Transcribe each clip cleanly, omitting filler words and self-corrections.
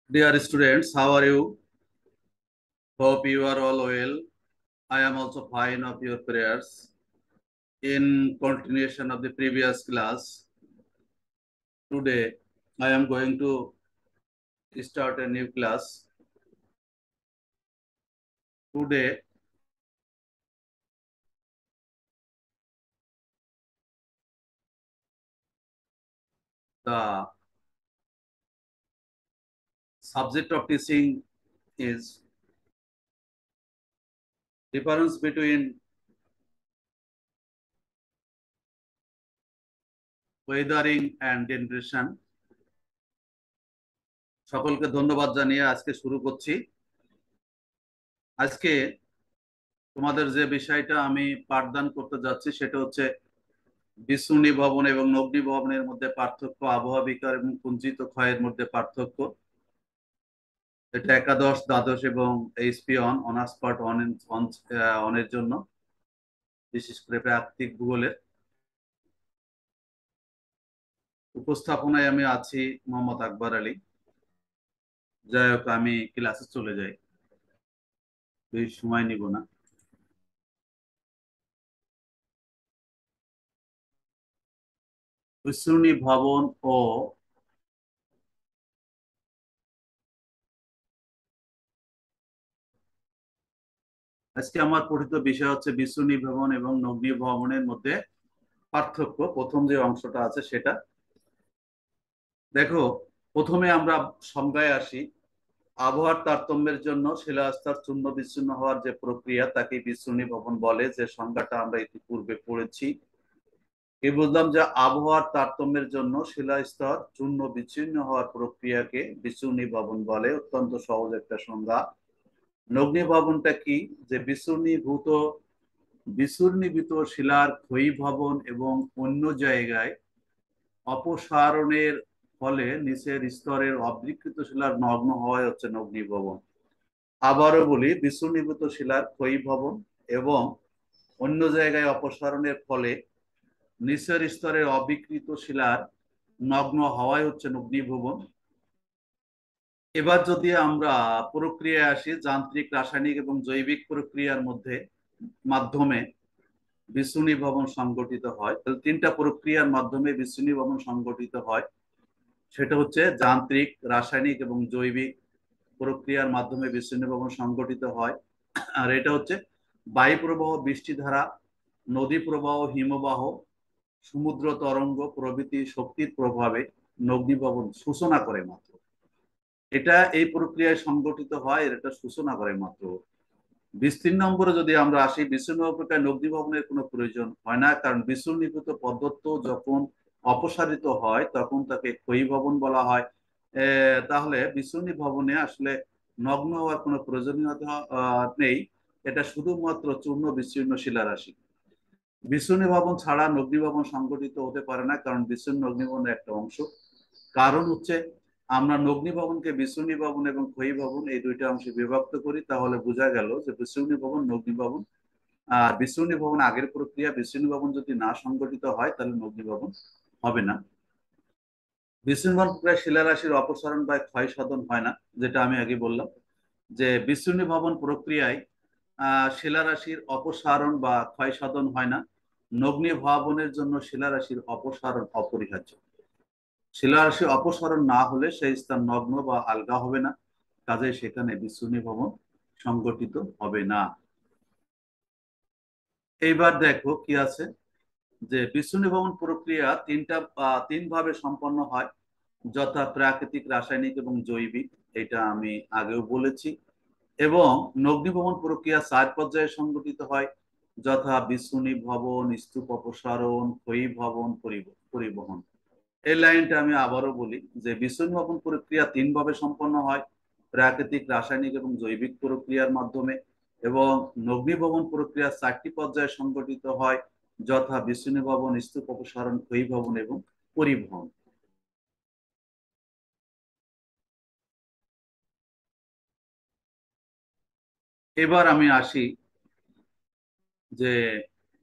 Dear students, how are you? Hope you are all well. I am also fine of your prayers. In continuation of the previous class, today I am going to start a new class. Today, the subject of teaching is difference between weathering and generation. সকলকে ধন্যবাদ জানিয়ে আজকে শুরু করছি। আজকে তোমাদের যে বিষয়টা আমি পাঠদান করতে যাচ্ছি সেটা হচ্ছে বিচ্ছুরণী ভবন এবং নগ্নি ভবনের মধ্যে পার্থক্য, আবহাওয়া বিকার এবং পুঞ্জিত ক্ষয়ের মধ্যে পার্থক্য। এটা একাদশ, দ্বাদশ এবং এইচপি অনার্স পার্ট অনের জন্য, বিশেষ করে প্রাকৃতিক ভূগোলের। উপস্থাপনায় আমি আছি মোহাম্মদ আকবর আলী। যাই হোক, আমি ক্লাসে চলে যাই, বেশি সময় নিব না। বিচ্ছুরণী ভবন ও আজকে আমার পঠিত বিষয় হচ্ছে বিচ্ছুরণী ভবন এবং নগ্নি ভবনের মধ্যে পার্থক্য। প্রথম যে অংশটা আছে সেটা দেখো। প্রথমে আমরা সংজ্ঞায় আসি। আবহাওয়ার তারতম্যের জন্য শিলাস্তর চূর্ণ বিচ্ছিন্ন হওয়ার যে প্রক্রিয়া তাকে বিচ্ছুরণী ভবন বলে, যে সংজ্ঞাটা আমরা ইতিপূর্বে পড়েছি। কি বুঝলাম? যে আবহাওয়ার তারতম্যের জন্য শিলাস্তর চূর্ণ বিচ্ছিন্ন হওয়ার প্রক্রিয়াকে বিচ্ছুরণী ভবন বলে। অত্যন্ত সহজ একটা সংজ্ঞা। নগ্নি ভবনটা কি? যে বিচূর্ণীভূত শিলার ক্ষয়ীভবন এবং অন্য জায়গায় অপসারণের ফলে নিচের স্তরের অবিকৃত শিলার নগ্ন হওয়াই হচ্ছে নগ্নিভবন। আবারও বলি, বিচূর্ণীভূত শিলার ক্ষয়ীভবন এবং অন্য জায়গায় অপসারণের ফলে নিচের স্তরের অবিকৃত শিলার নগ্ন হওয়াই হচ্ছে নগ্নিভবন। এবার যদি আমরা প্রক্রিয়ায় আসি, যান্ত্রিক, রাসায়নিক এবং জৈবিক প্রক্রিয়ার মাধ্যমে বিচ্ছুরণী ভবন সংগঠিত হয়। তাহলে তিনটা প্রক্রিয়ার মাধ্যমে বিচ্ছুরণী ভবন সংগঠিত হয়। সেটা হচ্ছে যান্ত্রিক, রাসায়নিক এবং জৈবিক প্রক্রিয়ার মাধ্যমে বিচ্ছুরণী ভবন সংগঠিত হয়। আর এটা হচ্ছে বায়ু প্রবাহ, বৃষ্টিধারা, নদী প্রবাহ, হিমবাহ, সমুদ্র তরঙ্গ প্রভৃতি শক্তির প্রভাবে নগ্নিভবন সূচনা করে মাত্র। এটা এই প্রক্রিয়ায় সংগঠিত হয়, এটা সূচনা করে মাত্র। ৩২ নম্বরে যদি আমরা আসি, বিচ্ছিন্ন প্রক্রিয়ায় নগ্নিভবনের কোনো প্রয়োজন হয় না, কারণ বিচ্ছুরণীভূত পদার্থ যখন অপসারিত হয় তখন তাকে ক্ষয়ীভবন বলা হয়। তাহলে বিচ্ছুরণী ভবনে আসলে নগ্ন হওয়ার কোনো প্রয়োজনীয়তা নেই। এটা শুধুমাত্র চূর্ণ বিচ্ছিন্ন শিলারাশি। বিচ্ছুরণী ভবন ছাড়া নগ্নিভবন সংগঠিত হতে পারে না, কারণ বিচ্ছিন্ন অগ্নিভবনের একটা অংশ। কারণ হচ্ছে আমরা নগ্নিভবনকে বিচ্ছুরণী ভবন এবং ক্ষয়ীভবন এই দুইটা অংশে বিভক্ত করি। তাহলে বোঝা গেল যে বিচ্ছুরণী ভবন, নগ্নিভবন। আর বিচ্ছুরণী ভবন আগের প্রক্রিয়া। বিচ্ছুরণী ভবন যদি না সংগঠিত হয় তাহলে নগ্নিভবন হবে না। বিচ্ছুরণী ভবন প্রক্রিয়ায় শিলারাশির অপসারণ বা ক্ষয় সাধন হয় না, যেটা আমি আগে বললাম। যে বিচ্ছুরণী ভবন প্রক্রিয়ায় শিলারাশির অপসারণ বা ক্ষয় সাধন হয় না। নগ্নি ভবনের জন্য শিলারাশির অপসারণ অপরিহার্য। শিলারাশি অপসারণ না হলে সেই স্থান নগ্ন বা আলগা হবে না, কাজে সেখানে বিচ্ছুরণী ভবন সংগঠিত হবে না। এইবার দেখো কি আছে, যে বিচ্ছুরণী ভবন প্রক্রিয়া তিন ভাবে সম্পন্ন হয়, যথা প্রাকৃতিক, রাসায়নিক এবং জৈবিক। এটা আমি আগেও বলেছি। এবং নগ্নিভবন প্রক্রিয়া 4 পর্যায়ে সংগঠিত হয়, যথা বিচ্ছুরণী ভবন, স্তূপ অপসারণ, ক্ষয়ীভবন, পরিবহন। এই লাইনটা আমি আবারও বলি, যে বিচ্ছুরণী ভবন প্রক্রিয়া 3 ভাবে সম্পন্ন হয়, প্রাকৃতিক, রাসায়নিক এবং জৈবিক প্রক্রিয়ার মাধ্যমে। এবং নগ্নিভবন প্রক্রিয়া 4টি পর্যায়ে সংগঠিত হয়, যথা বিচ্ছুরণী ভবন, স্তূপ অপসারণ, ক্ষয়ীভবন এবং পরিবহন। এবার আমি আসি যে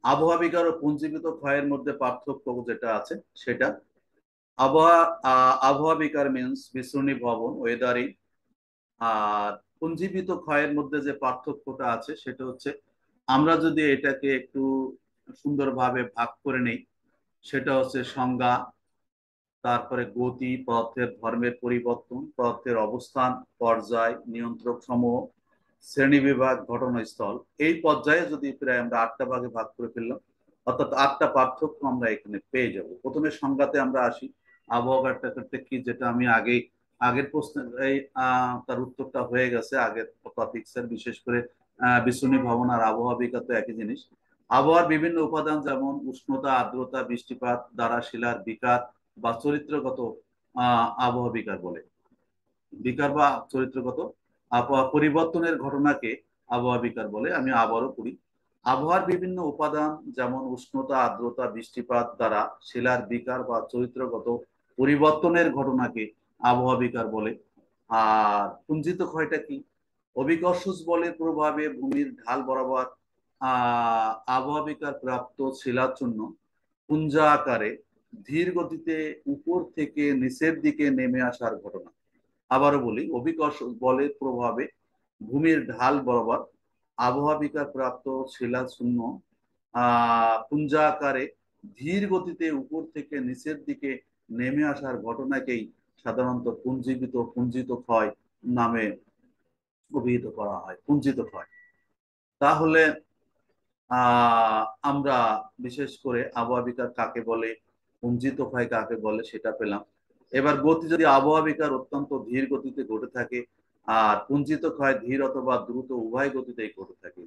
আবহাওয়া বিকার ও পুঞ্জীভূত ক্ষয়ের মধ্যে পার্থক্য যেটা আছে সেটা। আবহাওয়া বিকার মিনস বিচ্ছুরণী ভবন, ওয়েদারিং, আর পুঞ্জীবিত ক্ষয়ের মধ্যে যে পার্থক্যটা আছে সেটা হচ্ছে, আমরা যদি এটাকে একটু সুন্দরভাবে ভাগ করে নেই, সেটা হচ্ছে সংজ্ঞা, তারপরে গতি, পদার্থের ধর্মের পরিবর্তন, পদার্থের অবস্থান, পর্যায়, নিয়ন্ত্রক সমূহ, শ্রেণীবিভাগ, ঘটনাস্থল। এই পর্যায়ে যদি প্রায় আমরা 8টা ভাগে ভাগ করে ফেললাম, অর্থাৎ 8টা পার্থক্য আমরা এখানে পেয়ে যাব। প্রথমে সংজ্ঞাতে আমরা আসি। আবহাওয়াটা কি, যেটা আমি আগের প্রশ্নে তার উত্তরটা হয়ে গেছে আগের টপিক্সের, বিশেষ করে বিচ্ছুরণ ভবন আর আবহাওয়া বিজ্ঞান তো একই জিনিস। আবহাওয়ার বিভিন্ন উপাদান যেমন উষ্ণতা, আর্দ্রতা, বৃষ্টিপাত দ্বারা শিলার বিকার বা চরিত্রগত আবহাওয়া বিকার বলে। বিকার বা চরিত্রগত আবহাওয়া পরিবর্তনের ঘটনাকে আবহাওয়া বিকার বলে। আমি আবারও পড়ি। আবহাওয়ার বিভিন্ন উপাদান যেমন উষ্ণতা, আর্দ্রতা, বৃষ্টিপাত দ্বারা শিলার বিকার বা চরিত্রগত পরিবর্তনের ঘটনাকে আবহাওয়া বিকার বলে। আর পুঞ্জিত ক্ষয়টা কি? অভিকর্ষজ বলের প্রভাবে ভূমির ঢাল বরাবর আবহাওয়া বিকার প্রাপ্ত শিলার জন্য পুঞ্জা আকারে ধীর গতিতে উপর থেকে নিচের দিকে নেমে আসার ঘটনা। আবারও বলি, অভিকর্ষ বলের প্রভাবে ভূমির ঢাল বরাবর আবহাওয়া বিকার প্রাপ্ত শিলাশূন্য পুঞ্জা আকারে ধীর গতিতে উপর থেকে নিচের দিকে নেমে আসার ঘটনাকেই সাধারণত পুঞ্জিত ক্ষয় নামে অভিহিত করা হয়, পুঞ্জিত ক্ষয়। তাহলে আমরা বিশেষ করে আবহাওয়া বিকার কাকে বলে, পুঞ্জিত ক্ষয় কাকে বলে সেটা পেলাম। এবার গতি, যদি আবহাওয়া বিকার অত্যন্ত ধীর গতিতে ঘটে থাকে আর পুঞ্জিত ক্ষয় ধীর অথবা দ্রুত উভয় গতিতেই ঘটে থাকে।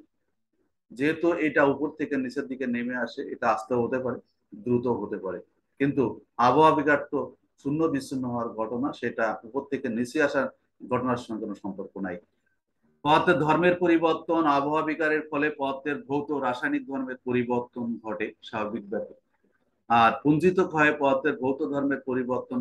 যেহেতু এটা উপর থেকে নিচের দিকে নেমে আসে, এটা আস্তে হতে পারে, দ্রুত হতে পারে, কিন্তু আবহাওয়া বিকার তো শূন্য বিচ্ছিন্ন হওয়ার ঘটনা, সেটা উপর থেকে নিচে আসার ঘটনার সঙ্গে কোনো সম্পর্ক নাই। পদার্থের ধর্মের পরিবর্তন, আবহাওয়া বিকারের ফলে পদার্থের ভৌত রাসায়নিক ধর্মের পরিবর্তন ঘটে, স্বাভাবিক ব্যাপার। আর পুঞ্জিত ক্ষয়ে পদার্থের ভৌত ধর্মের পরিবর্তন